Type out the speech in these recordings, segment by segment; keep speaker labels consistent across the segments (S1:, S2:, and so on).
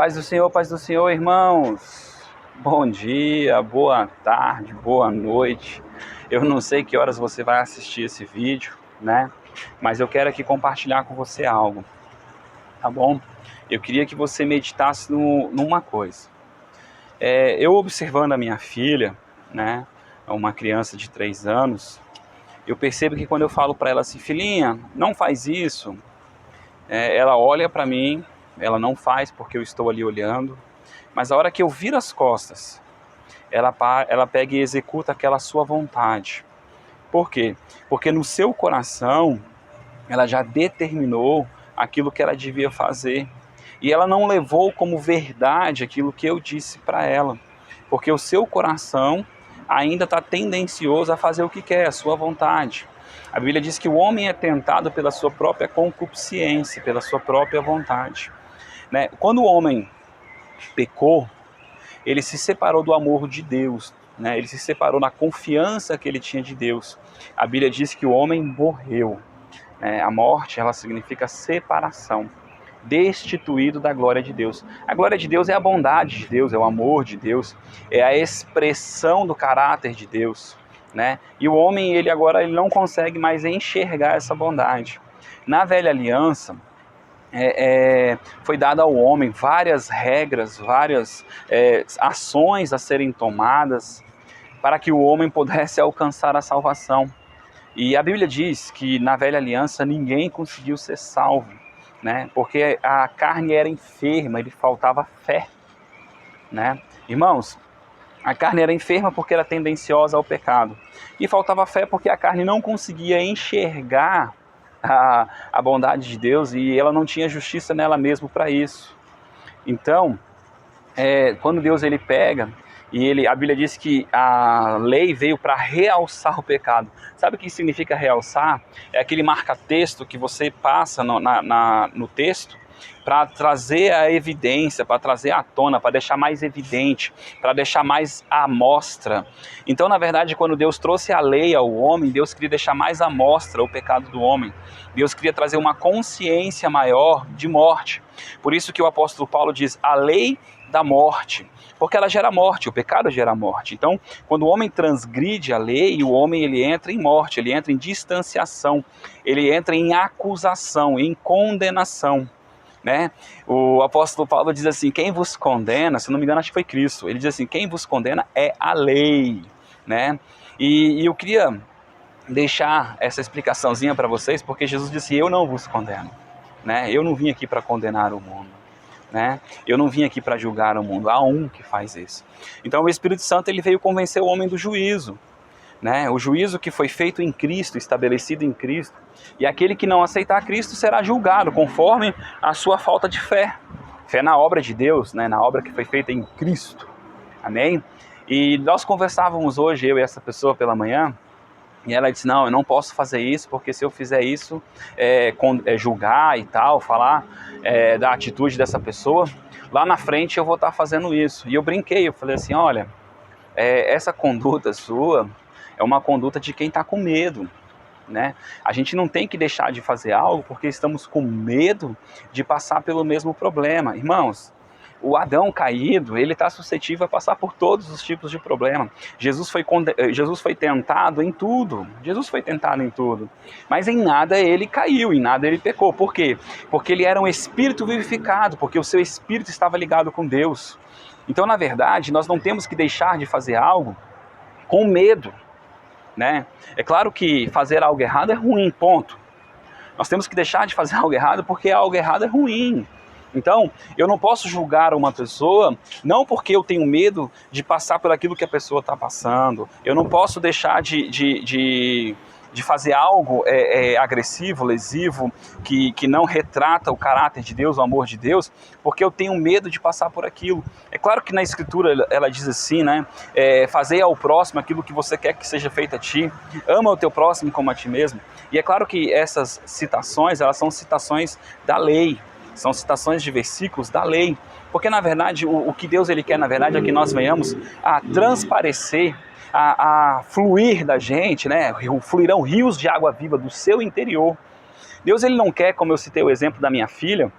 S1: Paz do Senhor, irmãos. Bom dia, boa tarde, boa noite. Eu não sei que horas você vai assistir esse vídeo, né? Mas eu quero aqui compartilhar com você algo, tá bom? Eu queria que você meditasse numa coisa. Eu observando a minha filha, né? Uma criança de 3 anos, eu percebo que quando eu falo para ela assim, filhinha, não faz isso, ela olha para mim, ela não faz porque eu estou ali olhando, mas a hora que eu viro as costas, ela pega e executa aquela sua vontade. Por quê? Porque no seu coração, ela já determinou aquilo que ela devia fazer. E ela não levou como verdade aquilo que eu disse para ela. Porque o seu coração ainda está tendencioso a fazer o que quer, a sua vontade. A Bíblia diz que o homem é tentado pela sua própria concupiscência, pela sua própria vontade, né? Quando o homem pecou, ele se separou do amor de Deus, né? Ele se separou da confiança que ele tinha de Deus. A Bíblia diz que o homem morreu, né? A morte, ela significa separação, destituído da glória de Deus. A glória de Deus é a bondade de Deus, é o amor de Deus, é a expressão do caráter de Deus, né? E o homem, ele não consegue mais enxergar essa bondade. Na velha aliança, foi dado ao homem várias regras, várias ações a serem tomadas para que o homem pudesse alcançar a salvação. E a Bíblia diz que na velha aliança ninguém conseguiu ser salvo, né? Porque a carne era enferma, lhe faltava fé, né? Irmãos, a carne era enferma porque era tendenciosa ao pecado. E faltava fé porque a carne não conseguia enxergar a bondade de Deus e ela não tinha justiça nela mesma para isso. Então, quando Deus ele pega e a Bíblia diz que a lei veio para realçar o pecado. Sabe o que significa realçar? É aquele marca-texto que você passa no texto para trazer a evidência, para trazer à tona, para deixar mais evidente, para deixar mais à mostra. Então, na verdade, quando Deus trouxe a lei ao homem, Deus queria deixar mais à mostra o pecado do homem. Deus queria trazer uma consciência maior de morte. Por isso que o apóstolo Paulo diz, a lei da morte, porque ela gera morte, o pecado gera morte. Então, quando o homem transgride a lei, o homem ele entra em morte, ele entra em distanciação, ele entra em acusação, em condenação, né? O apóstolo Paulo diz assim, quem vos condena, se não me engano acho que foi Cristo, ele diz assim, quem vos condena é a lei, né? E eu queria deixar essa explicaçãozinha para vocês, porque Jesus disse, eu não vos condeno, né? Eu não vim aqui para condenar o mundo, né? Eu não vim aqui para julgar o mundo, há um que faz isso. Então o Espírito Santo ele veio convencer o homem do juízo, né? O juízo que foi feito em Cristo, estabelecido em Cristo, e aquele que não aceitar Cristo será julgado conforme a sua falta de fé. Fé na obra de Deus, né? Na obra que foi feita em Cristo. Amém? E nós conversávamos hoje, eu e essa pessoa pela manhã, e ela disse, não, eu não posso fazer isso, porque se eu fizer isso, julgar e tal, falar da atitude dessa pessoa, lá na frente eu vou estar fazendo isso. E eu brinquei, eu falei assim, olha, essa conduta sua é uma conduta de quem está com medo, né? A gente não tem que deixar de fazer algo porque estamos com medo de passar pelo mesmo problema. Irmãos, o Adão caído, ele está suscetível a passar por todos os tipos de problema. Jesus foi tentado em tudo. Jesus foi tentado em tudo. Mas em nada ele caiu, em nada ele pecou. Por quê? Porque ele era um espírito vivificado, porque o seu espírito estava ligado com Deus. Então, na verdade, nós não temos que deixar de fazer algo com medo, né? É claro que fazer algo errado é ruim, ponto. Nós temos que deixar de fazer algo errado porque algo errado é ruim. Então, eu não posso julgar uma pessoa, não porque eu tenho medo de passar por aquilo que a pessoa está passando. Eu não posso deixar de fazer algo agressivo, lesivo, que não retrata o caráter de Deus, o amor de Deus, porque eu tenho medo de passar por aquilo. É claro que na Escritura ela diz assim, né? Fazei ao próximo aquilo que você quer que seja feito a ti. Ama o teu próximo como a ti mesmo. E é claro que essas citações, elas são citações da lei. São citações de versículos da lei, porque na verdade o que Deus ele quer na verdade é que nós venhamos a transparecer, a fluir da gente, né? Fluirão rios de água viva do seu interior. Deus ele não quer, como eu citei o exemplo da minha filha,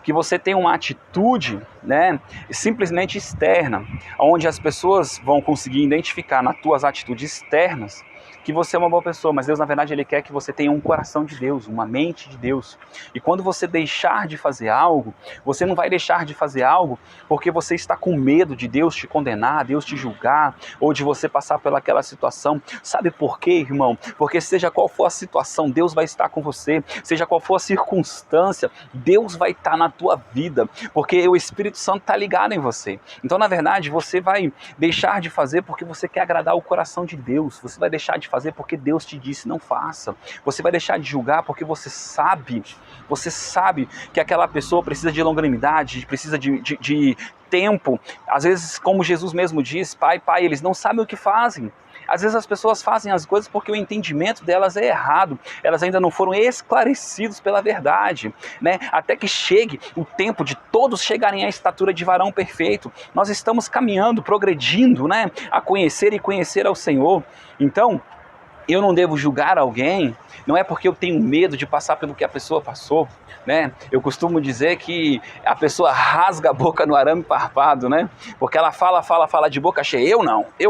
S1: que você tenha uma atitude, né, simplesmente externa, onde as pessoas vão conseguir identificar nas tuas atitudes externas que você é uma boa pessoa, mas Deus, na verdade, Ele quer que você tenha um coração de Deus, uma mente de Deus. E quando você deixar de fazer algo, você não vai deixar de fazer algo porque você está com medo de Deus te condenar, Deus te julgar, ou de você passar pelaquela situação. Sabe por quê, irmão? Porque seja qual for a situação, Deus vai estar com você. Seja qual for a circunstância, Deus vai estar na tua vida, porque o Espírito Santo está ligado em você. Então, na verdade, você vai deixar de fazer porque você quer agradar o coração de Deus. Você vai deixar de fazer porque Deus te disse não faça. Você vai deixar de julgar porque você sabe que aquela pessoa precisa de longanimidade, precisa de tempo. Às vezes, como Jesus mesmo diz, pai, eles não sabem o que fazem. Às vezes as pessoas fazem as coisas porque o entendimento delas é errado, elas ainda não foram esclarecidos pela verdade, né? Até que chegue o tempo de todos chegarem à estatura de varão perfeito. Nós estamos caminhando, progredindo, né? A conhecer e conhecer ao Senhor. Então, eu não devo julgar alguém, não é porque eu tenho medo de passar pelo que a pessoa passou, né? Eu costumo dizer que a pessoa rasga a boca no arame farpado, né? Porque ela fala de boca cheia, eu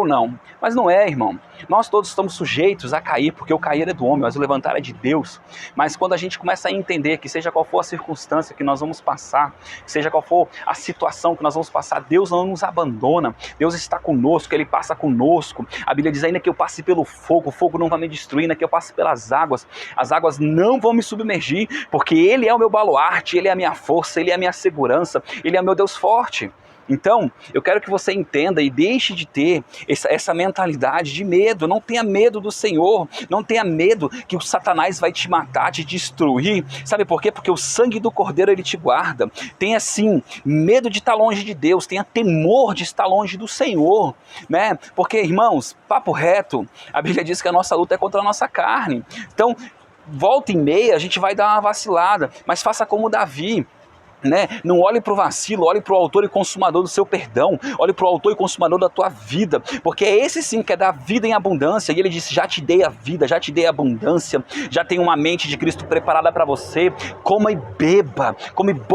S1: não. Mas não é, irmão. Nós todos estamos sujeitos a cair, porque o cair é do homem, mas o levantar é de Deus. Mas quando a gente começa a entender que seja qual for a circunstância que nós vamos passar, seja qual for a situação que nós vamos passar, Deus não nos abandona, Deus está conosco, Ele passa conosco. A Bíblia diz ainda que eu passe pelo fogo, o fogo não vai me destruir, ainda que eu passe pelas águas, as águas não vão me submergir, porque Ele é o meu baluarte, Ele é a minha força, Ele é a minha segurança, Ele é o meu Deus forte. Então, eu quero que você entenda e deixe de ter essa mentalidade de medo. Não tenha medo do Senhor, não tenha medo que o Satanás vai te matar, te destruir. Sabe por quê? Porque o sangue do Cordeiro, ele te guarda. Tenha, sim, medo de estar longe de Deus, tenha temor de estar longe do Senhor, né? Porque, irmãos, papo reto, a Bíblia diz que a nossa luta é contra a nossa carne. Então, volta e meia, a gente vai dar uma vacilada, mas faça como Davi, né? Não olhe para o vacilo, olhe para o autor e consumador do seu perdão, olhe para o autor e consumador da tua vida, porque é esse sim que é dar vida em abundância. E ele disse, já te dei a vida, já te dei a abundância, já tenho uma mente de Cristo preparada para você. Coma e beba,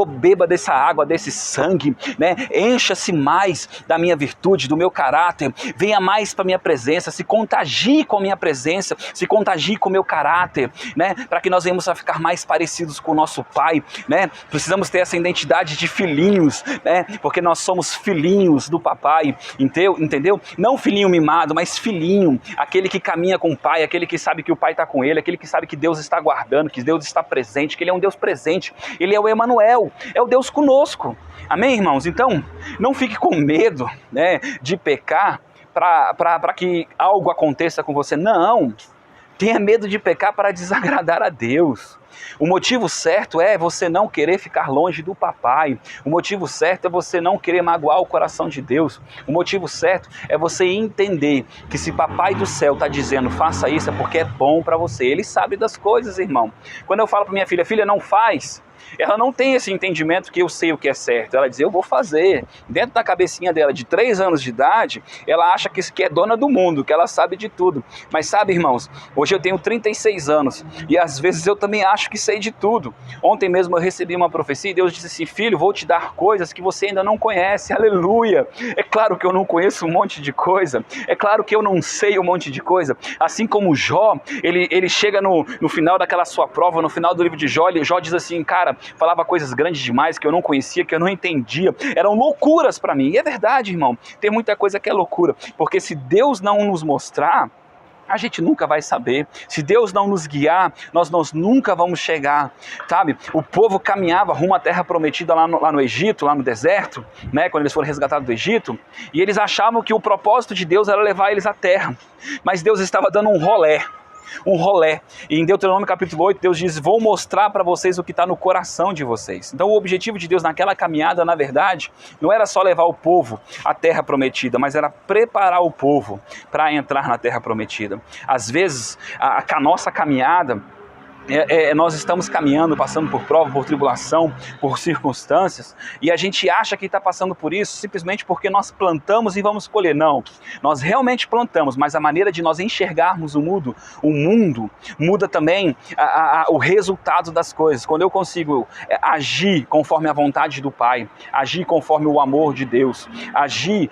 S1: beba dessa água, desse sangue, né? Encha-se mais da minha virtude, do meu caráter, venha mais para minha presença, se contagie com a minha presença, se contagie com o meu caráter, né? Para que nós venhamos a ficar mais parecidos com o nosso Pai, né? Precisamos ter essa identidade de filhinhos, né? Porque nós somos filhinhos do papai, entendeu? Não filhinho mimado, mas filhinho, aquele que caminha com o pai, aquele que sabe que o pai está com ele, aquele que sabe que Deus está guardando, que Deus está presente, que ele é um Deus presente, ele é o Emanuel, é o Deus conosco. Amém, irmãos? Então, não fique com medo, né, de pecar para que algo aconteça com você. Não, tenha medo de pecar para desagradar a Deus. O motivo certo é você não querer ficar longe do papai. O motivo certo é você não querer magoar o coração de Deus. O motivo certo é você entender que se papai do céu está dizendo faça isso é porque é bom para você. Ele sabe das coisas, irmão. Quando eu falo para minha filha, não faz, ela não tem esse entendimento que eu sei o que é certo. Ela diz, eu vou fazer. Dentro da cabecinha dela, de 3 anos de idade, ela acha que isso aqui é dona do mundo, que ela sabe de tudo. Mas sabe, irmãos, hoje eu tenho 36 anos e às vezes eu também acho que sei de tudo. Ontem mesmo eu recebi uma profecia e Deus disse assim, filho, vou te dar coisas que você ainda não conhece. Aleluia! É claro que eu não conheço um monte de coisa. É claro que eu não sei um monte de coisa. Assim como Jó, ele chega no final daquela sua prova, no final do livro de Jó, Jó diz assim, cara, falava coisas grandes demais que eu não conhecia, que eu não entendia, eram loucuras para mim. E é verdade, irmão, tem muita coisa que é loucura, porque se Deus não nos mostrar, a gente nunca vai saber. Se Deus não nos guiar, nós nunca vamos chegar, sabe? O povo caminhava rumo à terra prometida lá no Egito, lá no deserto, né? Quando eles foram resgatados do Egito, e eles achavam que o propósito de Deus era levar eles à terra, mas Deus estava dando um rolé. E em Deuteronômio capítulo 8, Deus diz, vou mostrar para vocês o que está no coração de vocês. Então o objetivo de Deus naquela caminhada, na verdade, não era só levar o povo à terra prometida, mas era preparar o povo para entrar na terra prometida. Às vezes, a nossa caminhada, nós estamos caminhando, passando por prova, por tribulação, por circunstâncias, e a gente acha que está passando por isso simplesmente porque nós plantamos e vamos colher. Não, nós realmente plantamos, mas a maneira de nós enxergarmos o mundo muda também o resultado das coisas. Quando eu consigo agir conforme a vontade do Pai, agir conforme o amor de Deus, agir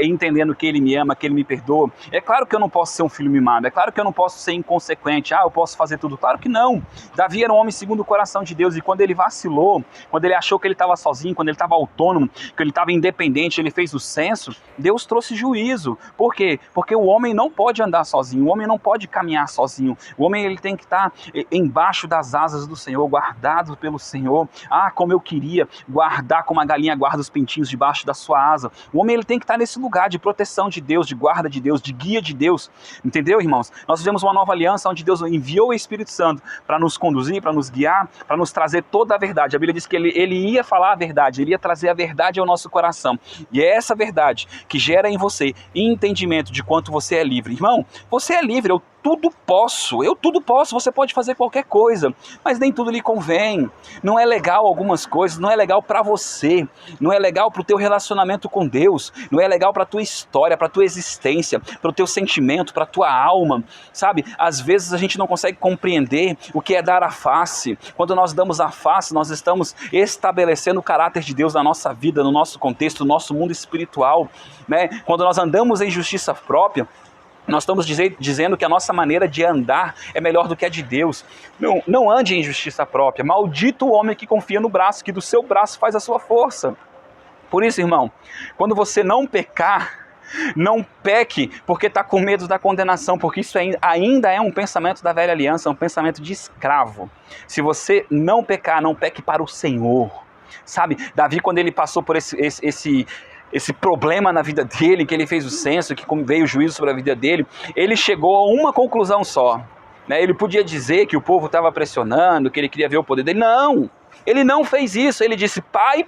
S1: entendendo que Ele me ama, que Ele me perdoa, é claro que eu não posso ser um filho mimado, é claro que eu não posso ser inconsequente, eu posso fazer tudo. Claro que não. Davi era um homem segundo o coração de Deus, e quando ele vacilou, quando ele achou que ele estava sozinho, quando ele estava autônomo, que ele estava independente, ele fez o censo, Deus trouxe juízo. Por quê? Porque o homem não pode andar sozinho, o homem não pode caminhar sozinho, o homem ele tem que estar embaixo das asas do Senhor, guardado pelo Senhor. Como eu queria guardar como a galinha guarda os pintinhos debaixo da sua asa. O homem ele tem que estar nesse lugar de proteção de Deus, de guarda de Deus, de guia de Deus. Entendeu, irmãos? Nós vivemos uma nova aliança onde Deus enviou o Espírito Santo para nos conduzir, para nos guiar, para nos trazer toda a verdade. A Bíblia diz que ele ia falar a verdade, ele ia trazer a verdade ao nosso coração. E é essa verdade que gera em você entendimento de quanto você é livre. Irmão, você é livre, eu tudo posso, você pode fazer qualquer coisa, mas nem tudo lhe convém. Não é legal algumas coisas, não é legal para você, não é legal para o teu relacionamento com Deus, não é legal para a tua história, para a tua existência, para o teu sentimento, para a tua alma, sabe? Às vezes a gente não consegue compreender o que é dar a face. Quando nós damos a face, nós estamos estabelecendo o caráter de Deus na nossa vida, no nosso contexto, no nosso mundo espiritual, né? Quando nós andamos em justiça própria, nós estamos dizendo que a nossa maneira de andar é melhor do que a de Deus. Não ande em justiça própria. Maldito o homem que confia no braço, que do seu braço faz a sua força. Por isso, irmão, quando você não pecar, não peque porque está com medo da condenação, porque isso ainda é um pensamento da velha aliança, um pensamento de escravo. Se você não pecar, não peque para o Senhor. Sabe, Davi, quando ele passou por esse problema na vida dele, que ele fez o censo, que veio o juízo sobre a vida dele, ele chegou a uma conclusão só, né? Ele podia dizer que o povo estava pressionando, que ele queria ver o poder dele. Não, ele não fez isso. Ele disse: Pai,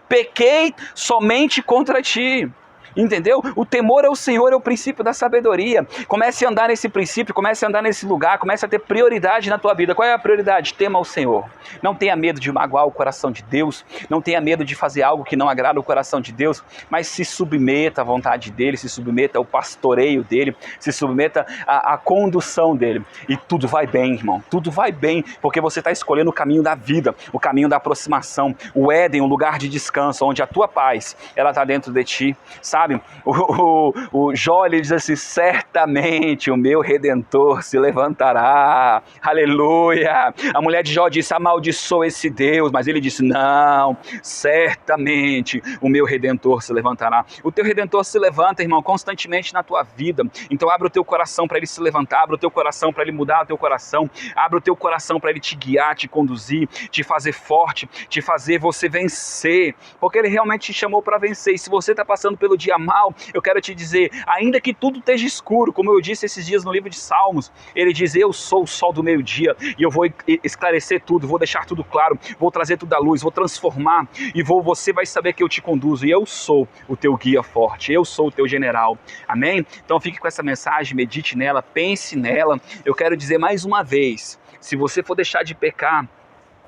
S1: pequei somente contra ti. Entendeu? O temor ao Senhor é o princípio da sabedoria. Comece a andar nesse princípio, comece a andar nesse lugar, comece a ter prioridade na tua vida. Qual é a prioridade? Tema ao Senhor. Não tenha medo de magoar o coração de Deus, não tenha medo de fazer algo que não agrada o coração de Deus, mas se submeta à vontade dele, se submeta ao pastoreio dele, se submeta à condução dele. E tudo vai bem, irmão. Tudo vai bem, porque você está escolhendo o caminho da vida, o caminho da aproximação, o Éden, o lugar de descanso, onde a tua paz, ela está dentro de ti, sabe? O Jó, ele diz assim: certamente o meu Redentor se levantará, aleluia. A mulher de Jó disse: amaldiçoa esse Deus, mas ele disse: não, certamente o meu Redentor se levantará. O teu Redentor se levanta, irmão, constantemente na tua vida. Então abre o teu coração para ele se levantar, abre o teu coração para ele mudar o teu coração, abre o teu coração para ele te guiar, te conduzir, te fazer forte, te fazer você vencer, porque ele realmente te chamou para vencer. E se você está passando pelo dia mal, eu quero te dizer, ainda que tudo esteja escuro, como eu disse esses dias no livro de Salmos, ele diz: eu sou o sol do meio-dia, e eu vou esclarecer tudo, vou deixar tudo claro, vou trazer tudo à luz, vou transformar, e você vai saber que eu te conduzo, e eu sou o teu guia forte, eu sou o teu general, amém? Então fique com essa mensagem, medite nela, pense nela. Eu quero dizer mais uma vez, se você for deixar de pecar,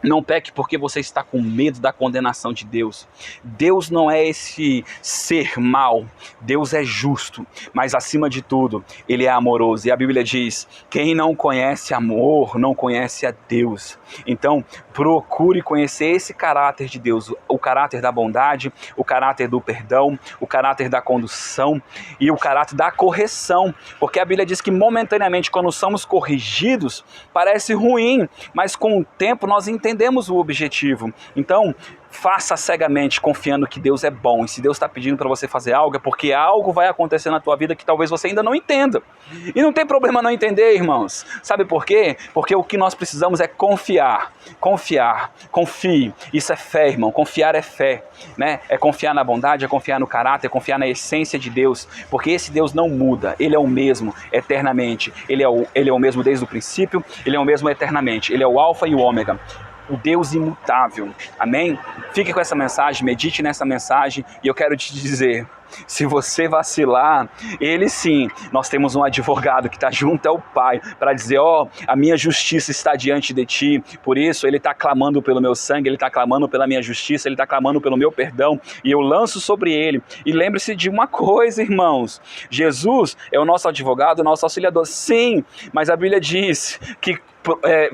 S1: não peque porque você está com medo da condenação de Deus. Deus não é esse ser mau, Deus é justo, mas acima de tudo, Ele é amoroso. E a Bíblia diz: quem não conhece amor, não conhece a Deus. Então, procure conhecer esse caráter de Deus, o caráter da bondade, o caráter do perdão, o caráter da condução e o caráter da correção. Porque a Bíblia diz que momentaneamente, quando somos corrigidos, parece ruim, mas com o tempo nós entendemos o objetivo. Então, faça cegamente, confiando que Deus é bom. E se Deus está pedindo para você fazer algo, é porque algo vai acontecer na tua vida que talvez você ainda não entenda. E não tem problema não entender, irmãos. Sabe por quê? Porque o que nós precisamos é confiar. Confie. Isso é fé, irmão. Confiar é fé, né? É confiar na bondade, é confiar no caráter, é confiar na essência de Deus. Porque esse Deus não muda. Ele é o mesmo eternamente. Ele é o mesmo desde o princípio. Ele é o mesmo eternamente. Ele é o alfa e o ômega. O Deus imutável, amém? Fique com essa mensagem, medite nessa mensagem, e eu quero te dizer, Se você vacilar, ele sim, nós temos um advogado que está junto ao Pai para dizer, a minha justiça está diante de ti, por isso ele está clamando pelo meu sangue, ele está clamando pela minha justiça, ele está clamando pelo meu perdão, e eu lanço sobre ele. E lembre-se de uma coisa, irmãos, Jesus é o nosso advogado, o nosso auxiliador, sim, mas a Bíblia diz que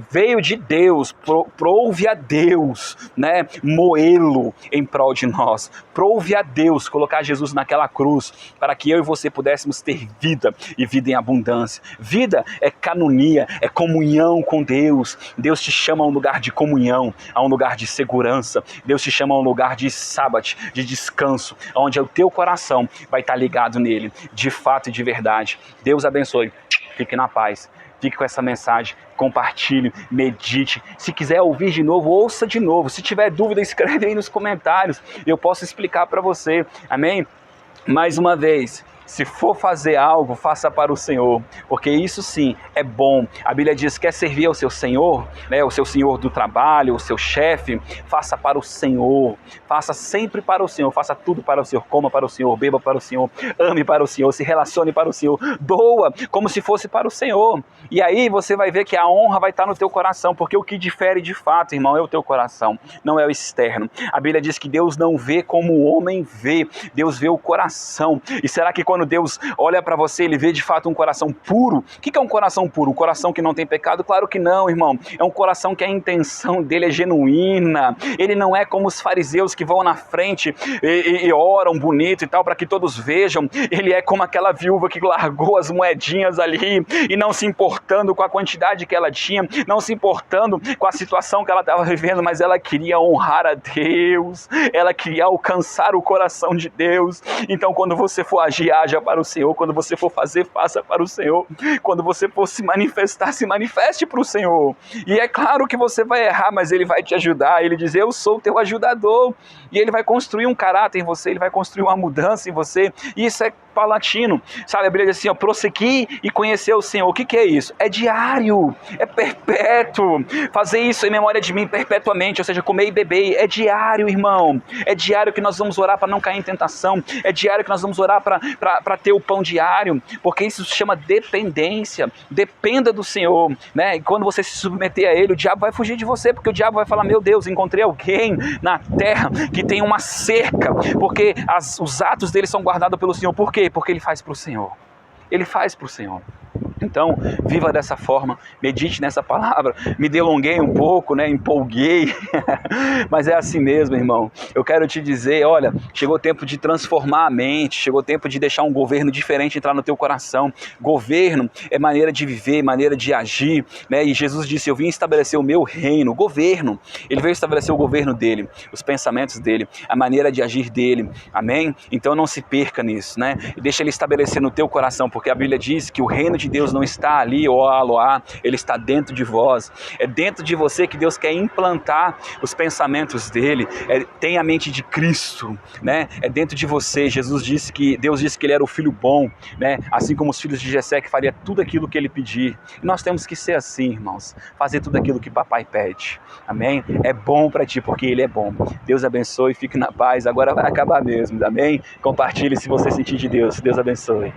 S1: veio de Deus, prouve a Deus, né, moê-lo em prol de nós, prouve a Deus colocar Jesus naquela cruz, para que eu e você pudéssemos ter vida, e vida em abundância. Vida é canonia, é comunhão com Deus. Deus te chama a um lugar de comunhão, a um lugar de segurança. Deus te chama a um lugar de sábado, de descanso, onde o teu coração vai estar ligado nele, de fato e de verdade. Deus abençoe, fique na paz. Fique com essa mensagem, compartilhe, medite. Se quiser ouvir de novo, ouça de novo. Se tiver dúvida, escreve aí nos comentários. Eu posso explicar para você. Amém? Mais uma vez, se for fazer algo, faça para o Senhor, porque isso sim é bom. A Bíblia diz, quer servir ao seu Senhor, né, o seu Senhor do trabalho, o seu chefe, faça para o Senhor, faça sempre para o Senhor, faça tudo para o Senhor, coma para o Senhor, beba para o Senhor, ame para o Senhor, se relacione para o Senhor, doa como se fosse para o Senhor, e aí você vai ver que a honra vai estar no teu coração, porque o que difere de fato, irmão, é o teu coração, não é o externo. A Bíblia diz que Deus não vê como o homem vê, Deus vê o coração. E será que quando Deus olha para você, ele vê de fato um coração puro? O que é um coração puro? Um coração que não tem pecado? Claro que não, irmão. É um coração que a intenção dele é genuína. Ele não é como os fariseus que vão na frente e oram bonito e tal, para que todos vejam. Ele é como aquela viúva que largou as moedinhas ali e não se importando com a quantidade que ela tinha, não se importando com a situação que ela estava vivendo, mas ela queria honrar a Deus, ela queria alcançar o coração de Deus. Então, quando você for agir, haja para o Senhor. Quando você for fazer, faça para o Senhor. Quando você for se manifestar, se manifeste para o Senhor. E é claro que você vai errar, mas Ele vai te ajudar. Ele diz, eu sou o teu ajudador. E Ele vai construir um caráter em você, Ele vai construir uma mudança em você. E isso é paulatino. Sabe, a Bíblia diz assim, prosseguir e conhecer o Senhor. O que é isso? É diário, é perpétuo. Fazer isso em memória de mim perpetuamente, ou seja, comer e beber. É diário, irmão. É diário que nós vamos orar para não cair em tentação. É diário que nós vamos orar para ter o pão diário, porque isso se chama dependência. Dependa do Senhor, né? E quando você se submeter a Ele, o diabo vai fugir de você, porque o diabo vai falar, meu Deus, encontrei alguém na terra que tem uma cerca, porque os atos dele são guardados pelo Senhor. Por quê? Porque ele faz para o Senhor. Ele faz para o Senhor. Então, viva dessa forma, medite nessa palavra. Me delonguei um pouco, né? Empolguei, mas é assim mesmo, irmão. Eu quero te dizer, olha, chegou o tempo de transformar a mente, chegou o tempo de deixar um governo diferente entrar no teu coração. Governo é maneira de viver, maneira de agir, né? E Jesus disse, eu vim estabelecer o meu reino, governo. Ele veio estabelecer o governo dele, os pensamentos dele, a maneira de agir dele, amém? Então não se perca nisso, né? E deixa ele estabelecer no teu coração, porque a Bíblia diz que o reino de Deus não está ali, aloá, ele está dentro de vós. É dentro de você que Deus quer implantar os pensamentos dele. Tem a mente de Cristo, né? É dentro de você. Deus disse que ele era o filho bom, né? Assim como os filhos de Jessé, que faria tudo aquilo que ele pedir. E nós temos que ser assim, irmãos. Fazer tudo aquilo que papai pede. Amém? É bom para ti, porque ele é bom. Deus abençoe, fique na paz. Agora vai acabar mesmo, amém? Compartilhe se você sentir de Deus. Deus abençoe.